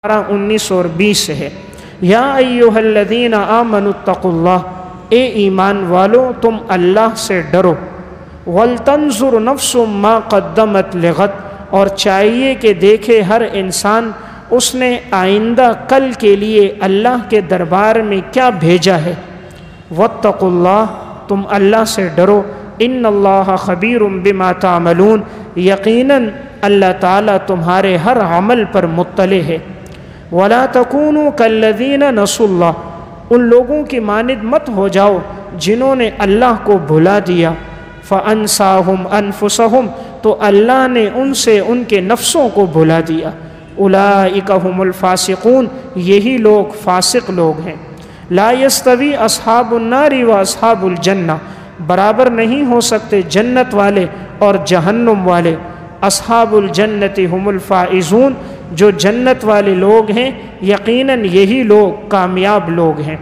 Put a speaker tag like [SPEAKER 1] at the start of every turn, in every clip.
[SPEAKER 1] 19 اور 20 سے ہے۔ یا ایھا الذین آمنوا اتقوا اللہ، اے ایمان والو تم اللہ سے ڈرو۔ ولتنظر نفس ما قدمت لغد، اور چاہیے کہ دیکھے ہر انسان اس نے آئندہ کل کے لیے اللہ کے دربار میں کیا بھیجا ہے۔ واتقوا اللہ، تم اللہ سے ڈرو۔ ان اللہ خبیر بما تعملون، یقیناً اللہ تعالیٰ تمہارے ہر عمل پر مطلع ہے۔ ولا تکونوا کالذین نسوا اللہ، ان لوگوں کی مانند مت ہو جاؤ جنہوں نے اللہ کو بھلا دیا۔ فانساہم انفسہم، تو اللہ نے ان سے ان کے نفسوں کو بھلا دیا۔ اولئک ھم الفاسقون، یہی لوگ فاسق لوگ ہیں۔ لا یستوی اصحاب النار و اصحاب الجنہ، برابر نہیں ہو سکتے جنت والے اور جہنم والے۔ اصحاب الجنت ھم الفائزون، جو جنت والے لوگ ہیں یقیناً یہی لوگ کامیاب لوگ ہیں۔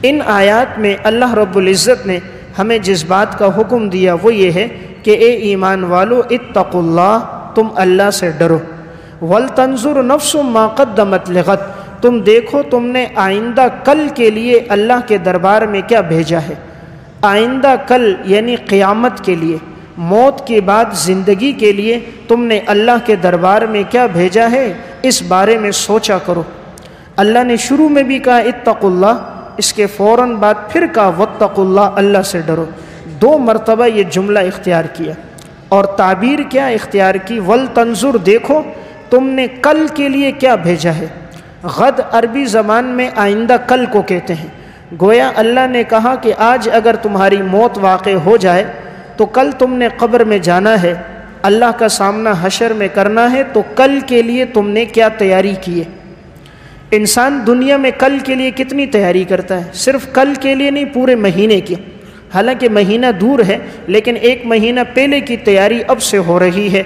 [SPEAKER 1] ان آیات میں اللہ رب العزت نے ہمیں جس بات کا حکم دیا وہ یہ ہے کہ اے ایمان والو اتقوا اللہ، تم اللہ سے ڈرو۔ ولتنظر نفس ما قدمت لغد، تم دیکھو تم نے آئندہ کل کے لیے اللہ کے دربار میں کیا بھیجا ہے۔ آئندہ کل یعنی قیامت کے لیے، موت کے بعد زندگی کے لیے تم نے اللہ کے دربار میں کیا بھیجا ہے، اس بارے میں سوچا کرو۔ اللہ نے شروع میں بھی کہا اتقوا اللہ، اس کے فوراً بعد پھر کہا واتقوا اللہ، اللہ سے ڈرو۔ 2 مرتبہ یہ جملہ اختیار کیا، اور تعبیر کیا اختیار کی، ولتنظر، دیکھو تم نے کل کے لیے کیا بھیجا ہے۔ غد عربی زبان میں آئندہ کل کو کہتے ہیں۔ گویا اللہ نے کہا کہ آج اگر تمہاری موت واقع ہو جائے تو کل تم نے قبر میں جانا ہے، اللہ کا سامنا حشر میں کرنا ہے، تو کل کے لیے تم نے کیا تیاری کی ہے۔ انسان دنیا میں کل کے لیے کتنی تیاری کرتا ہے، صرف کل کے لیے نہیں، پورے مہینے کی۔ حالانکہ مہینہ دور ہے لیکن 1 مہینہ پہلے کی تیاری اب سے ہو رہی ہے۔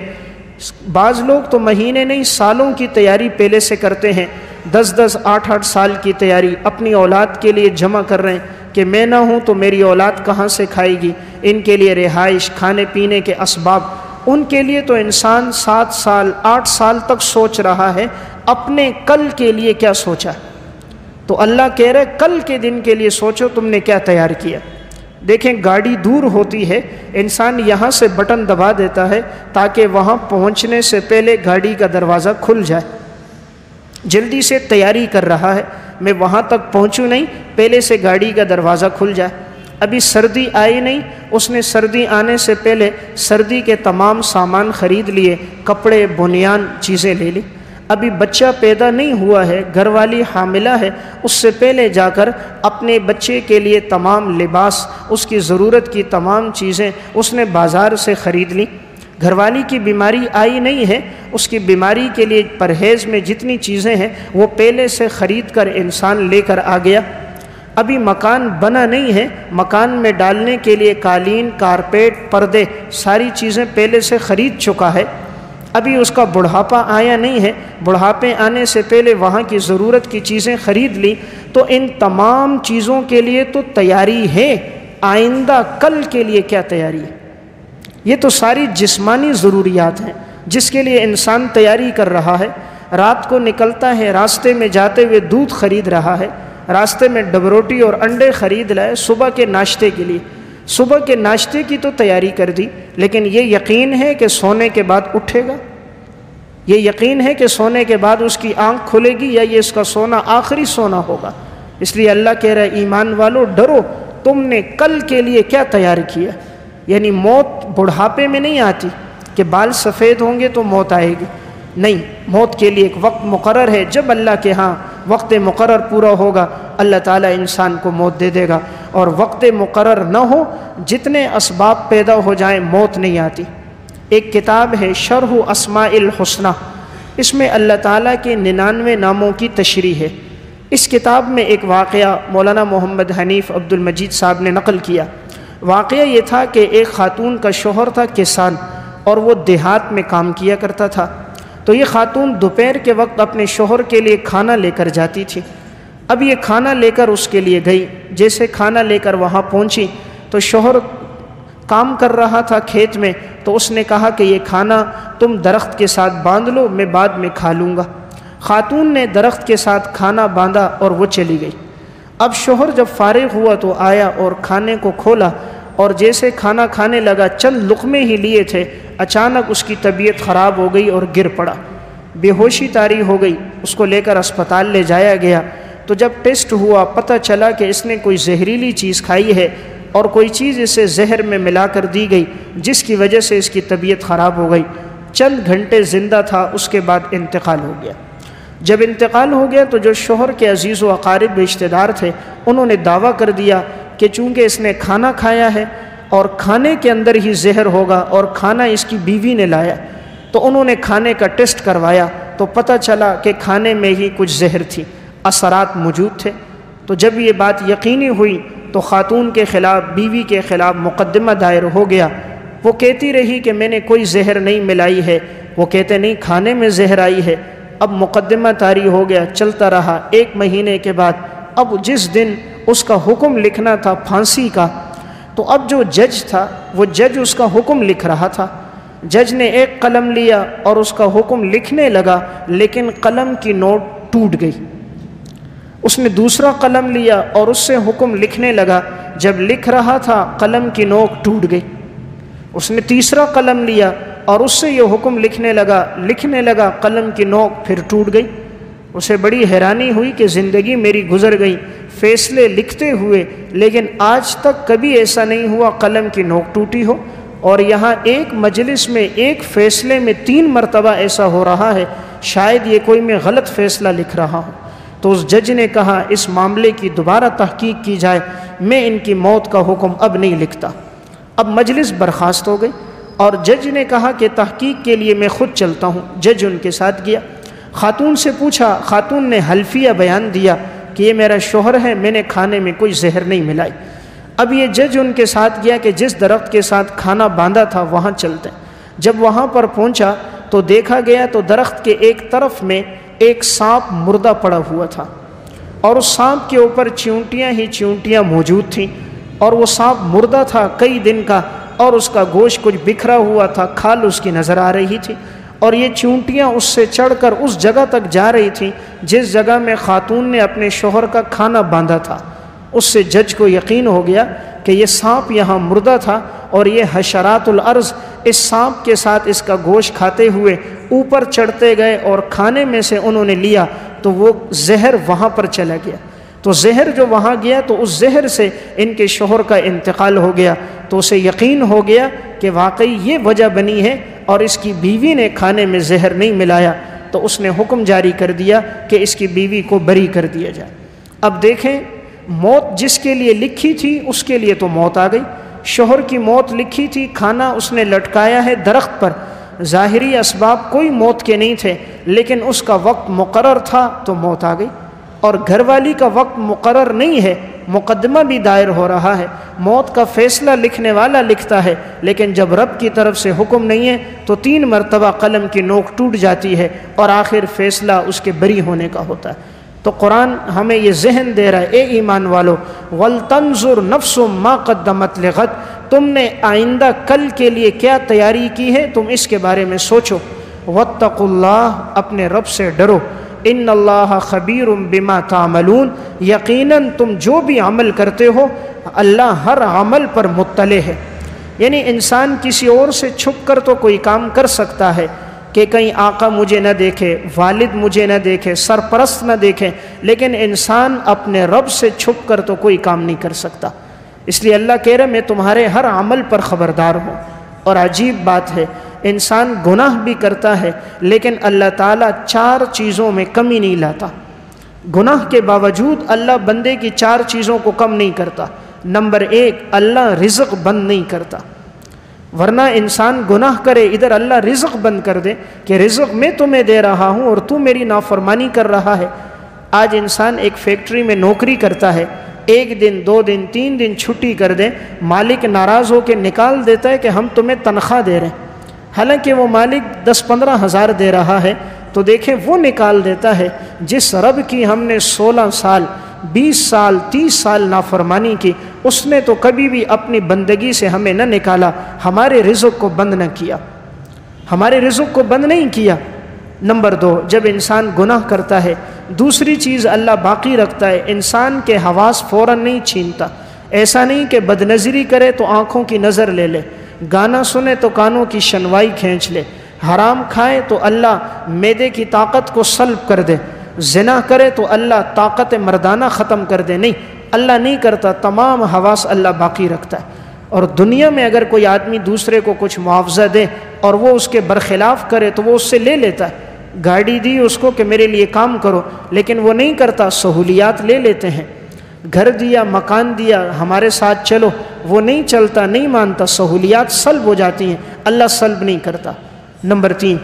[SPEAKER 1] بعض لوگ تو مہینے نہیں سالوں کی تیاری پہلے سے کرتے ہیں، 10 8 سال کی تیاری اپنی اولاد کے لیے جمع کر رہے ہیں کہ میں نہ ہوں تو میری اولاد کہاں سے کھائے گی، ان کے لیے رہائش، کھانے پینے کے اسباب، ان کے لیے تو انسان 7 سال 8 سال تک سوچ رہا ہے اپنے کل کے لیے کیا سوچا۔ تو اللہ کہہ رہے کل کے دن کے لیے سوچو تم نے کیا تیار کیا۔ دیکھیں گاڑی دور ہوتی ہے، انسان یہاں سے بٹن دبا دیتا ہے تاکہ وہاں پہنچنے سے پہلے گاڑی کا دروازہ کھل جائے، جلدی سے تیاری کر رہا ہے میں وہاں تک پہنچوں نہیں، پہلے سے گاڑی کا دروازہ کھل جائے۔ ابھی سردی آئی نہیں، اس نے سردی آنے سے پہلے سردی کے تمام سامان خرید لیے، کپڑے بنیان چیزیں لے لی۔ ابھی بچہ پیدا نہیں ہوا ہے، گھر والی حاملہ ہے، اس سے پہلے جا کر اپنے بچے کے لیے تمام لباس، اس کی ضرورت کی تمام چیزیں اس نے بازار سے خرید لی۔ گھر والی کی بیماری آئی نہیں ہے، اس کی بیماری کے لیے پرہیز میں جتنی چیزیں ہیں وہ پہلے سے خرید کر انسان لے کر آ گیا۔ ابھی مکان بنا نہیں ہے، مکان میں ڈالنے کے لیے قالین، کارپیٹ، پردے، ساری چیزیں پہلے سے خرید چکا ہے۔ ابھی اس کا بڑھاپا آیا نہیں ہے، بڑھاپے آنے سے پہلے وہاں کی ضرورت کی چیزیں خرید لی۔ تو ان تمام چیزوں کے لیے تو تیاری ہے، آئندہ کل کے لیے کیا تیاری ہے۔ یہ تو ساری جسمانی ضروریات ہیں جس کے لیے انسان تیاری کر رہا ہے۔ رات کو نکلتا ہے، راستے میں جاتے ہوئے دودھ خرید رہا ہے، راستے میں ڈبروٹی اور انڈے خرید لائے صبح کے ناشتے کے لیے۔ صبح کے ناشتے کی تو تیاری کر دی، لیکن یہ یقین ہے کہ سونے کے بعد اٹھے گا؟ یہ یقین ہے کہ سونے کے بعد اس کی آنکھ کھلے گی، یا یہ اس کا سونا آخری سونا ہوگا؟ اس لیے اللہ کہہ رہا ہے ایمان والو ڈرو، تم نے کل کے لیے کیا تیار کیا۔ یعنی موت بڑھاپے میں نہیں آتی کہ بال سفید ہوں گے تو موت آئے گی، نہیں، موت کے لیے ایک وقت مقرر ہے، جب اللہ کے ہاں وقت مقرر پورا ہوگا اللہ تعالیٰ انسان کو موت دے دے گا، اور وقت مقرر نہ ہو جتنے اسباب پیدا ہو جائیں موت نہیں آتی۔ ایک کتاب ہے شرح اسماء الحسنی، اس میں اللہ تعالیٰ کے 99 ناموں کی تشریح ہے۔ اس کتاب میں ایک واقعہ مولانا محمد حنیف عبد المجید صاحب نے نقل کیا۔ واقعہ یہ تھا کہ ایک خاتون کا شوہر تھا کسان، اور وہ دیہات میں کام کیا کرتا تھا۔ تو یہ خاتون دوپہر کے وقت اپنے شوہر کے لیے کھانا لے کر جاتی تھی۔ اب یہ کھانا لے کر اس کے لیے گئی، جیسے کھانا لے کر وہاں پہنچی تو شوہر کام کر رہا تھا کھیت میں، تو اس نے کہا کہ یہ کھانا تم درخت کے ساتھ باندھ لو، میں بعد میں کھا لوں گا۔ خاتون نے درخت کے ساتھ کھانا باندھا اور وہ چلی گئی۔ اب شوہر جب فارغ ہوا تو آیا اور کھانے کو کھولا، اور جیسے کھانا کھانے لگا چند لقمے ہی لیے تھے، اچانک اس کی طبیعت خراب ہو گئی اور گر پڑا، بے ہوشی طاری ہو گئی۔ اس کو لے کر اسپتال لے جایا گیا تو جب ٹیسٹ ہوا پتہ چلا کہ اس نے کوئی زہریلی چیز کھائی ہے اور کوئی چیز اسے زہر میں ملا کر دی گئی، جس کی وجہ سے اس کی طبیعت خراب ہو گئی۔ چند گھنٹے زندہ تھا، اس کے بعد انتقال ہو گیا۔ جب انتقال ہو گیا تو جو شوہر کے عزیز و اقارب رشتہ دار تھے، انہوں نے دعویٰ کر دیا کہ چونکہ اس نے کھانا کھایا ہے اور کھانے کے اندر ہی زہر ہوگا اور کھانا اس کی بیوی نے لایا، تو انہوں نے کھانے کا ٹیسٹ کروایا تو پتہ چلا کہ کھانے میں ہی کچھ زہر تھی، اثرات موجود تھے۔ تو جب یہ بات یقینی ہوئی تو خاتون کے خلاف، بیوی کے خلاف مقدمہ دائر ہو گیا۔ وہ کہتی رہی کہ میں نے کوئی زہر نہیں ملائی ہے، وہ کہتے نہیں کھانے میں زہر آئی ہے۔ اب مقدمہ طاری ہو گیا، چلتا رہا۔ 1 مہینے کے بعد اب جس دن اس کا حکم لکھنا تھا پھانسی کا، تو اب جو جج تھا وہ جج اس کا حکم لکھ رہا تھا۔ جج نے ایک قلم لیا اور اس کا حکم لکھنے لگا، لیکن قلم کی نوک ٹوٹ گئی۔ اس نے دوسرا قلم لیا اور اس سے حکم لکھنے لگا، جب لکھ رہا تھا قلم کی نوک ٹوٹ گئی۔ اس نے تیسرا قلم لیا اور اس سے یہ حکم لکھنے لگا، قلم کی نوک پھر ٹوٹ گئی۔ اسے بڑی حیرانی ہوئی کہ زندگی میری گزر گئی فیصلے لکھتے ہوئے، لیکن آج تک کبھی ایسا نہیں ہوا قلم کی نوک ٹوٹی ہو، اور یہاں ایک مجلس میں ایک فیصلے میں 3 مرتبہ ایسا ہو رہا ہے، شاید یہ کوئی میں غلط فیصلہ لکھ رہا ہوں۔ تو اس جج نے کہا اس معاملے کی دوبارہ تحقیق کی جائے، میں ان کی موت کا حکم اب نہیں لکھتا۔ اب مجلس برخاست ہو گئی اور جج نے کہا کہ تحقیق کے لیے میں خود چلتا ہوں۔ جج ان کے ساتھ گیا، خاتون سے پوچھا، خاتون نے حلفیہ بیان دیا کہ یہ میرا شوہر ہے، میں نے کھانے میں کوئی زہر نہیں ملائی۔ اب یہ جج ان کے ساتھ گیا کہ جس درخت کے ساتھ کھانا باندھا تھا وہاں چلتے ہیں۔ جب وہاں پر پہنچا تو دیکھا گیا تو درخت کے ایک طرف میں ایک سانپ مردہ پڑا ہوا تھا، اور اس سانپ کے اوپر چیونٹیاں ہی چیونٹیاں موجود تھیں، اور وہ سانپ مردہ تھا کئی دن کا، اور اس کا گوشت کچھ بکھرا ہوا تھا، کھال اس کی نظر آ رہی تھی، اور یہ چیونٹیاں اس سے چڑھ کر اس جگہ تک جا رہی تھیں جس جگہ میں خاتون نے اپنے شوہر کا کھانا باندھا تھا۔ اس سے جج کو یقین ہو گیا کہ یہ سانپ یہاں مردہ تھا، اور یہ حشرات الارض اس سانپ کے ساتھ اس کا گوشت کھاتے ہوئے اوپر چڑھتے گئے، اور کھانے میں سے انہوں نے لیا تو وہ زہر وہاں پر چلا گیا۔ تو زہر جو وہاں گیا تو اس زہر سے ان کے شوہر کا انتقال ہو گیا۔ تو اسے یقین ہو گیا کہ واقعی یہ وجہ بنی ہے، اور اس کی بیوی نے کھانے میں زہر نہیں ملایا۔ تو اس نے حکم جاری کر دیا کہ اس کی بیوی کو بری کر دیا جائے۔ اب دیکھیں، موت جس کے لیے لکھی تھی اس کے لیے تو موت آ گئی۔ شوہر کی موت لکھی تھی، کھانا اس نے لٹکایا ہے درخت پر، ظاہری اسباب کوئی موت کے نہیں تھے، لیکن اس کا وقت مقرر تھا تو موت آ گئی۔ اور گھر والی کا وقت مقرر نہیں ہے، مقدمہ بھی دائر ہو رہا ہے، موت کا فیصلہ لکھنے والا لکھتا ہے، لیکن جب رب کی طرف سے حکم نہیں ہے تو 3 مرتبہ قلم کی نوک ٹوٹ جاتی ہے، اور آخر فیصلہ اس کے بری ہونے کا ہوتا ہے۔ تو قرآن ہمیں یہ ذہن دے رہا ہے، اے ایمان والو، وَلْتَنْظُرْ نَفْسٌ مَا قَدَّمَتْ لِغَدٍ، تم نے آئندہ کل کے لیے کیا تیاری کی ہے تم اس کے بارے میں سوچو۔ وَاتَّقُوا اللَّهَ، اپنے رب سے ڈرو۔ ان اللہ خبیر بما تعملون، یقیناً تم جو بھی عمل کرتے ہو اللہ ہر عمل پر مطلع ہے۔ یعنی انسان کسی اور سے چھپ کر تو کوئی کام کر سکتا ہے کہ کہیں آقا مجھے نہ دیکھے، والد مجھے نہ دیکھے، سرپرست نہ دیکھے، لیکن انسان اپنے رب سے چھپ کر تو کوئی کام نہیں کر سکتا۔ اس لیے اللہ کہہ رہا میں تمہارے ہر عمل پر خبردار ہوں۔ اور عجیب بات ہے، انسان گناہ بھی کرتا ہے لیکن اللہ تعالیٰ 4 چیزوں میں کمی نہیں لاتا۔ گناہ کے باوجود اللہ بندے کی 4 چیزوں کو کم نہیں کرتا۔ نمبر 1، اللہ رزق بند نہیں کرتا، ورنہ انسان گناہ کرے ادھر اللہ رزق بند کر دے کہ رزق میں تمہیں دے رہا ہوں اور تو میری نافرمانی کر رہا ہے۔ آج انسان ایک فیکٹری میں نوکری کرتا ہے، 1 دن 2 دن 3 دن چھٹی کر دے، مالک ناراض ہو کے نکال دیتا ہے کہ ہم تمہیں تنخواہ دے رہے ہیں، حالانکہ وہ مالک 10-15 ہزار دے رہا ہے۔ تو دیکھیں وہ نکال دیتا ہے جس رب کی ہم نے 16 سال 20 سال 30 سال نافرمانی کی، اس نے تو کبھی بھی اپنی بندگی سے ہمیں نہ نکالا، ہمارے رزق کو بند نہ کیا، ہمارے رزق کو بند نہیں کیا۔ نمبر 2، جب انسان گناہ کرتا ہے دوسری چیز اللہ باقی رکھتا ہے، انسان کے حواس فوراً نہیں چھینتا۔ ایسا نہیں کہ بدنظری کرے تو آنکھوں کی نظر لے لے، گانا سنے تو کانوں کی شنوائی کھینچ لے، حرام کھائے تو اللہ معدے کی طاقت کو سلب کر دے، زنا کرے تو اللہ طاقت مردانہ ختم کر دے۔ نہیں، اللہ نہیں کرتا، تمام حواس اللہ باقی رکھتا ہے۔ اور دنیا میں اگر کوئی آدمی دوسرے کو کچھ معاوضہ دے اور وہ اس کے برخلاف کرے تو وہ اس سے لے لیتا ہے۔ گاڑی دی اس کو کہ میرے لیے کام کرو، لیکن وہ نہیں کرتا، سہولیات لے لیتے ہیں۔ گھر دیا، مکان دیا، ہمارے ساتھ چلو، وہ نہیں چلتا، نہیں مانتا، سہولیات سلب ہو جاتی ہیں، اللہ سلب نہیں کرتا۔ نمبر 3،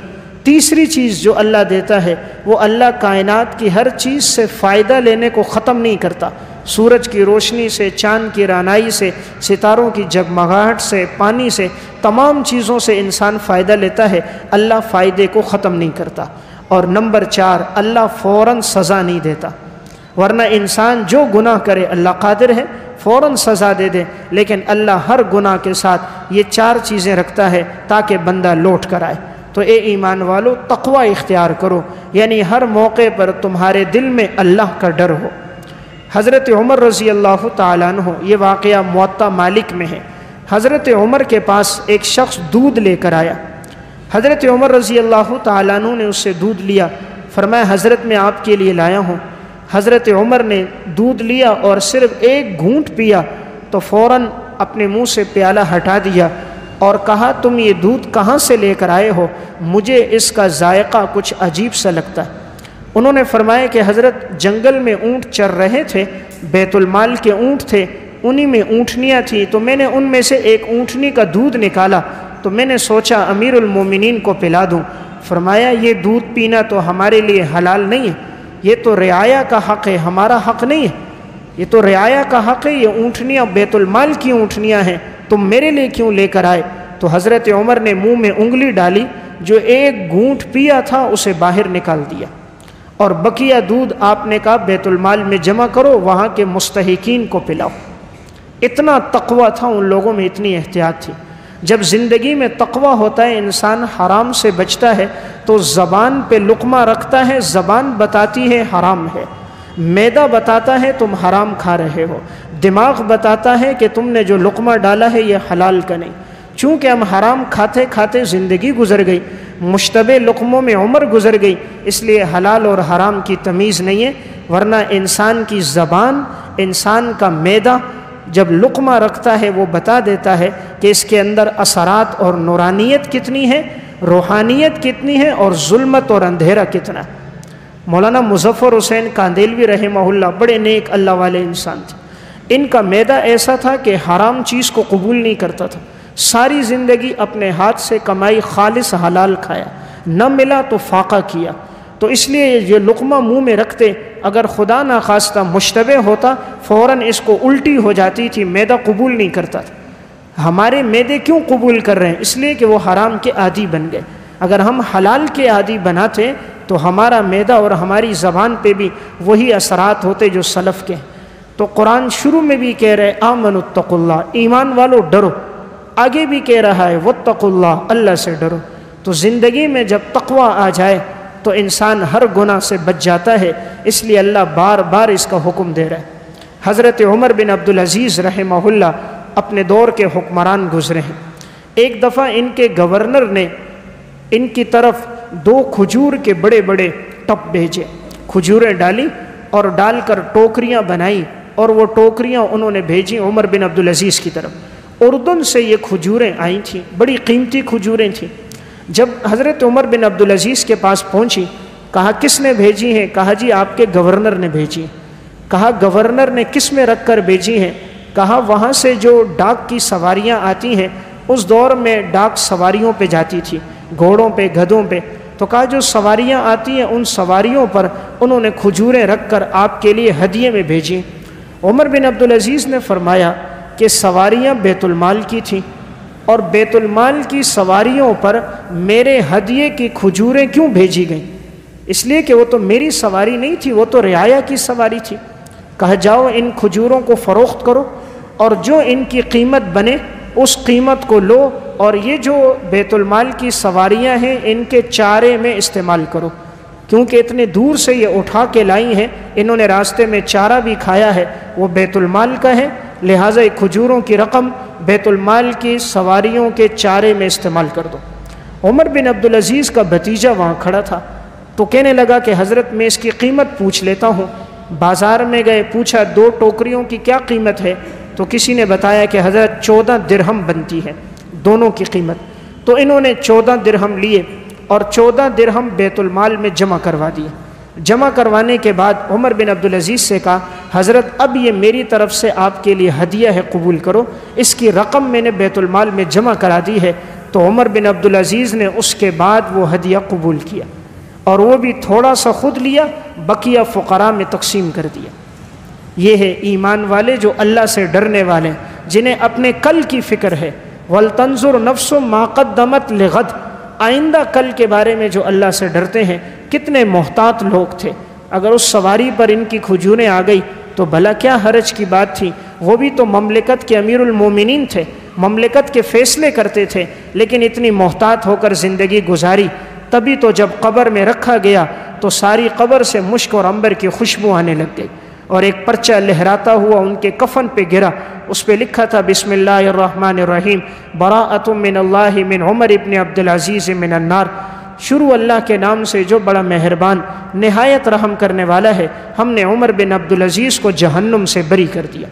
[SPEAKER 1] تیسری چیز جو اللہ دیتا ہے وہ اللہ کائنات کی ہر چیز سے فائدہ لینے کو ختم نہیں کرتا۔ سورج کی روشنی سے، چاند کی رانائی سے، ستاروں کی جگمگاہٹ سے، پانی سے، تمام چیزوں سے انسان فائدہ لیتا ہے، اللہ فائدے کو ختم نہیں کرتا۔ اور نمبر 4، اللہ فوراً سزا نہیں دیتا، ورنہ انسان جو گناہ کرے اللہ قادر ہے فوراً سزا دے دے، لیکن اللہ ہر گناہ کے ساتھ یہ 4 چیزیں رکھتا ہے تاکہ بندہ لوٹ کر آئے۔ تو اے ایمان والو، تقوی اختیار کرو، یعنی ہر موقع پر تمہارے دل میں اللہ کا ڈر ہو۔ حضرت عمر رضی اللہ تعالیٰ عنہ، یہ واقعہ موطا مالک میں ہے، حضرت عمر کے پاس ایک شخص دودھ لے کر آیا، حضرت عمر رضی اللہ تعالیٰ عنہ نے اس سے دودھ لیا، فرمایا حضرت میں آپ کے لیے لایا ہوں۔ حضرت عمر نے دودھ لیا اور صرف ایک گھونٹ پیا تو فوراً اپنے منہ سے پیالہ ہٹا دیا اور کہا تم یہ دودھ کہاں سے لے کر آئے ہو؟ مجھے اس کا ذائقہ کچھ عجیب سا لگتا ہے۔ انہوں نے فرمایا کہ حضرت جنگل میں اونٹ چر رہے تھے، بیت المال کے اونٹ تھے، انہی میں اونٹنیاں تھیں، تو میں نے ان میں سے ایک اونٹنی کا دودھ نکالا تو میں نے سوچا امیر المومنین کو پلا دوں۔ فرمایا یہ دودھ پینا تو ہمارے لیے حلال نہیں ہے، یہ تو رعایا کا حق ہے، ہمارا حق نہیں ہے، یہ تو رعایا کا حق ہے، یہ اونٹنیاں بیت المال کی اونٹنیاں ہیں، تم میرے لیے کیوں لے کر آئے؟ تو حضرت عمر نے منہ میں انگلی ڈالی، جو ایک گھونٹ پیا تھا اسے باہر نکال دیا، اور بقیہ دودھ آپ نے کہا بیت المال میں جمع کرو، وہاں کے مستحقین کو پلاؤ۔ اتنا تقوی تھا ان لوگوں میں، اتنی احتیاط تھی۔ جب زندگی میں تقوی ہوتا ہے، انسان حرام سے بچتا ہے تو زبان پہ لقمہ رکھتا ہے، زبان بتاتی ہے حرام ہے، معدہ بتاتا ہے تم حرام کھا رہے ہو، دماغ بتاتا ہے کہ تم نے جو لقمہ ڈالا ہے یہ حلال کا نہیں۔ چونکہ ہم حرام کھاتے کھاتے زندگی گزر گئی، مشتبہ لقموں میں عمر گزر گئی، اس لیے حلال اور حرام کی تمیز نہیں ہے، ورنہ انسان کی زبان، انسان کا معدہ جب لقمہ رکھتا ہے وہ بتا دیتا ہے کہ اس کے اندر اثرات اور نورانیت کتنی ہے، روحانیت کتنی ہے، اور ظلمت اور اندھیرا کتنا ہے۔ مولانا مظفر حسین کاندیلوی رحمہ اللہ بڑے نیک اللہ والے انسان تھے، ان کا معدہ ایسا تھا کہ حرام چیز کو قبول نہیں کرتا تھا، ساری زندگی اپنے ہاتھ سے کمائی خالص حلال کھایا، نہ ملا تو فاقہ کیا، تو اس لیے یہ لقمہ منہ میں رکھتے، اگر خدا نخواستہ مشتبہ ہوتا فوراً اس کو الٹی ہو جاتی تھی، معدہ قبول نہیں کرتا تھا۔ ہمارے معدے کیوں قبول کر رہے ہیں؟ اس لیے کہ وہ حرام کے عادی بن گئے۔ اگر ہم حلال کے عادی بناتے تو ہمارا معدہ اور ہماری زبان پہ بھی وہی اثرات ہوتے جو سلف کے ہیں۔ تو قرآن شروع میں بھی کہہ رہے آمنوا اتقوا اللہ، ایمان والو ڈرو، آگے بھی کہہ رہا ہے واتقوا اللہ، اللہ سے ڈرو۔ تو زندگی میں جب تقوی آ جائے تو انسان ہر گناہ سے بچ جاتا ہے، اس لیے اللہ بار بار اس کا حکم دے رہا ہے۔ حضرت عمر بن عبدالعزیز رحمہ اللہ اپنے دور کے حکمران گزرے ہیں، ایک دفعہ ان کے گورنر نے ان کی طرف 2 کھجور کے بڑے بڑے ٹپ بھیجے، کھجوریں ڈالی اور ڈال کر ٹوکریاں بنائی، اور وہ ٹوکریاں انہوں نے بھیجی عمر بن عبدالعزیز کی طرف۔ اردن سے یہ کھجوریں آئی تھیں، بڑی قیمتی کھجوریں تھیں۔ جب حضرت عمر بن عبدالعزیز کے پاس پہنچی، کہا کس نے بھیجی ہیں؟ کہا جی آپ کے گورنر نے بھیجی۔ کہا گورنر نے کس میں رکھ کر بھیجی ہیں؟ کہا وہاں سے جو ڈاک کی سواریاں آتی ہیں، اس دور میں ڈاک سواریوں پہ جاتی تھی، گھوڑوں پہ، گدھوں پہ، تو کہا جو سواریاں آتی ہیں ان سواریوں پر انہوں نے کھجوریں رکھ کر آپ کے لیے ہدیے میں بھیجی۔ عمر بن عبدالعزیز نے فرمایا کہ سواریاں بیت المال کی تھیں، اور بیت المال کی سواریوں پر میرے ہدیے کی کھجوریں کیوں بھیجی گئیں؟ اس لیے کہ وہ تو میری سواری نہیں تھی، وہ تو رعایا کی سواری تھی۔ کہا جاؤ ان کھجوروں کو فروخت کرو، اور جو ان کی قیمت بنے اس قیمت کو لو اور یہ جو بیت المال کی سواریاں ہیں ان کے چارے میں استعمال کرو، کیونکہ اتنے دور سے یہ اٹھا کے لائی ہیں، انہوں نے راستے میں چارہ بھی کھایا ہے، وہ بیت المال کا ہے، لہٰذا کھجوروں کی رقم بیت المال کی سواریوں کے چارے میں استعمال کر دو۔ عمر بن عبدالعزیز کا بھتیجا وہاں کھڑا تھا تو کہنے لگا کہ حضرت میں اس کی قیمت پوچھ لیتا ہوں۔ بازار میں گئے، پوچھا 2 ٹوکریوں کی کیا قیمت ہے؟ تو کسی نے بتایا کہ حضرت 14 درہم بنتی ہے دونوں کی قیمت۔ تو انہوں نے 14 درہم لیے اور 14 درہم بیت المال میں جمع کروا دیے۔ جمع کروانے کے بعد عمر بن عبدالعزیز سے کہا حضرت اب یہ میری طرف سے آپ کے لیے ہدیہ ہے، قبول کرو، اس کی رقم میں نے بیت المال میں جمع کرا دی ہے۔ تو عمر بن عبدالعزیز نے اس کے بعد وہ ہدیہ قبول کیا اور وہ بھی تھوڑا سا خود لیا، بقیہ فقراء میں تقسیم کر دیا۔ یہ ہے ایمان والے جو اللہ سے ڈرنے والے ہیں، جنہیں اپنے کل کی فکر ہے۔ وَلْتَنْظُرْ نَفْسٌ مَا قَدَّمَتْ لِغَدٍ، آئندہ کل کے بارے میں جو اللہ سے ڈرتے ہیں۔ کتنے محتاط لوگ تھے، اگر اس سواری پر ان کی کھجوریں آ گئی تو بھلا کیا حرج کی بات تھی؟ وہ بھی تو مملکت کے امیر المومنین تھے، مملکت کے فیصلے کرتے تھے، لیکن اتنی محتاط ہو کر زندگی گزاری۔ تبھی تو جب قبر میں رکھا گیا تو ساری قبر سے مشک اور عنبر کی خوشبو آنے لگ گئی، اور ایک پرچہ لہراتا ہوا ان کے کفن پہ گرا، اس پہ لکھا تھا بسم اللہ الرحمن الرحیم براءۃ من اللہ من عمر ابن عبدالعزیز من النار، شروع اللہ کے نام سے جو بڑا مہربان نہایت رحم کرنے والا ہے، ہم نے عمر بن عبدالعزیز کو جہنم سے بری کر دیا۔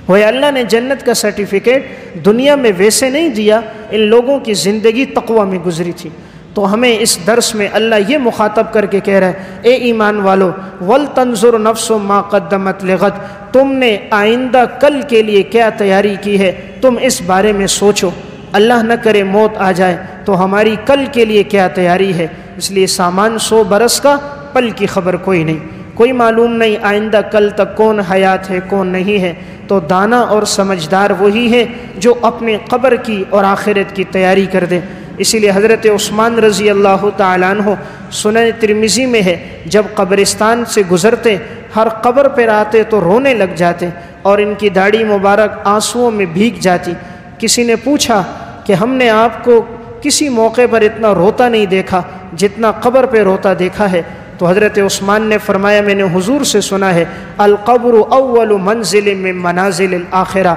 [SPEAKER 1] وہ اللہ نے جنت کا سرٹیفکیٹ دنیا میں ویسے نہیں دیا، ان لوگوں کی زندگی تقوی میں گزری تھی۔ تو ہمیں اس درس میں اللہ یہ مخاطب کر کے کہہ رہا ہے اے ایمان والو وَلْتَنْظُرْ نَفْسٌ مَا قَدَّمَتْ لِغَدٍ، تم نے آئندہ کل کے لیے کیا تیاری کی ہے، تم اس بارے میں سوچو۔ اللہ نہ کرے موت آ جائے تو ہماری کل کے لیے کیا تیاری ہے۔ اس لیے سامان 100 برس کا، پل کی خبر کوئی نہیں، کوئی معلوم نہیں آئندہ کل تک کون حیات ہے کون نہیں ہے۔ تو دانا اور سمجھدار وہی ہے جو اپنے قبر کی اور آخرت کی تیاری کر دے۔ اسی لیے حضرت عثمان رضی اللہ تعالیٰ عنہ سنن ترمذی میں ہے، جب قبرستان سے گزرتے ہر قبر پر آتے تو رونے لگ جاتے اور ان کی داڑھی مبارک آنسوؤں میں بھیگ جاتی۔ کسی نے پوچھا کہ ہم نے آپ کو کسی موقع پر اتنا روتا نہیں دیکھا جتنا قبر پہ روتا دیکھا ہے۔ تو حضرت عثمان نے فرمایا میں نے حضور سے سنا ہے القبر اول منزل من منازل الآخرہ،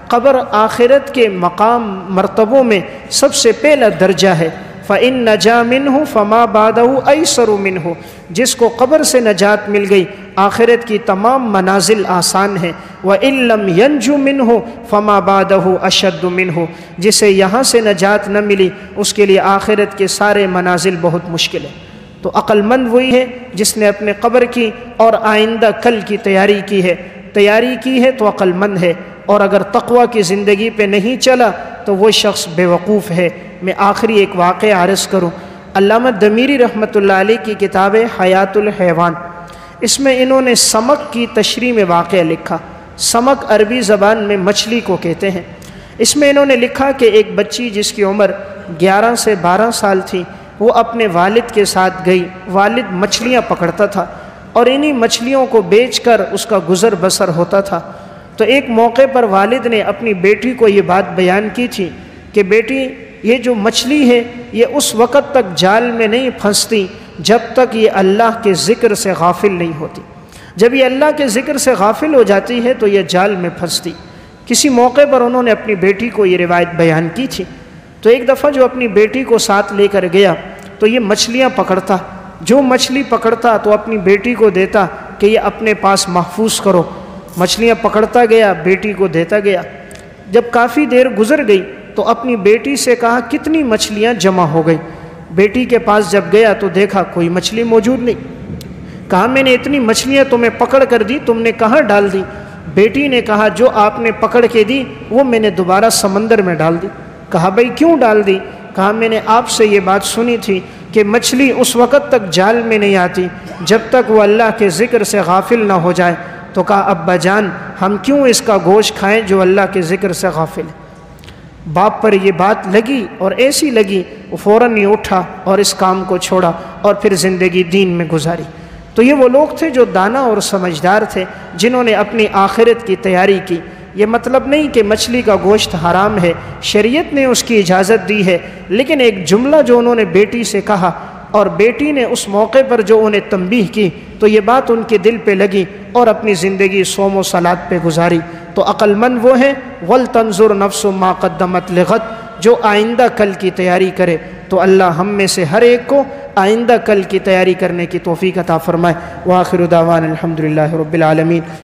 [SPEAKER 1] قبر آخرت کے مقام مرتبوں میں سب سے پہلا درجہ ہے۔ فَإِن نَجَا مِنْهُ فَمَا بَعْدَهُ أَيْسَرُ مِنْهُ، جس کو قبر سے نجات مل گئی آخرت کی تمام منازل آسان ہیں۔ وَإِن لَمْ يَنْجُ مِنْهُ فَمَا بَعْدَهُ أَشَدُّ مِنْهُ، جسے یہاں سے نجات نہ ملی اس کے لیے آخرت کے سارے منازل بہت مشکل ہیں۔ تو عقل مند وہی ہے جس نے اپنے قبر کی اور آئندہ کل کی تیاری کی ہے۔ تیاری کی ہے تو عقل مند ہے، اور اگر تقوی کی زندگی پہ نہیں چلا تو وہ شخص بے وقوف ہے۔ میں آخری ایک واقعہ عرض کروں، علامہ دمیری رحمۃ اللہ علیہ کی کتاب حیات الحیوان، اس میں انہوں نے سمک کی تشریح میں واقعہ لکھا۔ سمک عربی زبان میں مچھلی کو کہتے ہیں۔ اس میں انہوں نے لکھا کہ ایک بچی جس کی عمر 11 سے 12 سال تھی، وہ اپنے والد کے ساتھ گئی۔ والد مچھلیاں پکڑتا تھا اور انہی مچھلیوں کو بیچ کر اس کا گزر بسر ہوتا تھا۔ تو ایک موقع پر والد نے اپنی بیٹی کو یہ بات بیان کی تھی کہ بیٹی یہ جو مچھلی ہے یہ اس وقت تک جال میں نہیں پھنستی جب تک یہ اللہ کے ذکر سے غافل نہیں ہوتی، جب یہ اللہ کے ذکر سے غافل ہو جاتی ہے تو یہ جال میں پھنستی۔ کسی موقع پر انہوں نے اپنی بیٹی کو یہ روایت بیان کی تھی۔ تو ایک دفعہ جو اپنی بیٹی کو ساتھ لے کر گیا تو یہ مچھلیاں پکڑتا، جو مچھلی پکڑتا تو اپنی بیٹی کو دیتا کہ یہ اپنے پاس محفوظ کرو۔ مچھلیاں پکڑتا گیا، بیٹی کو دیتا گیا۔ جب کافی دیر گزر گئی تو اپنی بیٹی سے کہا کتنی مچھلیاں جمع ہو گئی۔ بیٹی کے پاس جب گیا تو دیکھا کوئی مچھلی موجود نہیں۔ کہا میں نے اتنی مچھلیاں تمہیں پکڑ کر دی، تم نے کہاں ڈال دی؟ بیٹی نے کہا جو آپ نے پکڑ کے دی وہ میں نے دوبارہ سمندر میں ڈال دی۔ کہا بھئی کیوں ڈال دی؟ کہا میں نے آپ سے یہ بات سنی تھی کہ مچھلی اس وقت تک جال میں نہیں آتی جب تک وہ اللہ کے ذکر سے غافل نہ ہو جائے۔ تو کہا ابا جان ہم کیوں اس کا گوشت کھائیں جو اللہ کے ذکر سے غافل ہے؟ باپ پر یہ بات لگی اور ایسی لگی وہ فوراً ہی اٹھا اور اس کام کو چھوڑا اور پھر زندگی دین میں گزاری۔ تو یہ وہ لوگ تھے جو دانا اور سمجھدار تھے، جنہوں نے اپنی آخرت کی تیاری کی۔ یہ مطلب نہیں کہ مچھلی کا گوشت حرام ہے، شریعت نے اس کی اجازت دی ہے، لیکن ایک جملہ جو انہوں نے بیٹی سے کہا اور بیٹی نے اس موقع پر جو انہیں تنبیہ کی تو یہ بات ان کے دل پہ لگی اور اپنی زندگی صوم و صلات پہ گزاری۔ تو عقل مند وہ ہیں وَلْتَنْظُرْ نَفْسٌ مَا قَدَّمَتْ لِغَدٍ، جو آئندہ کل کی تیاری کرے۔ تو اللہ ہم میں سے ہر ایک کو آئندہ کل کی تیاری کرنے کی توفیق عطا فرمائے۔ وآخر دعوانا الحمدللہ رب العالمین۔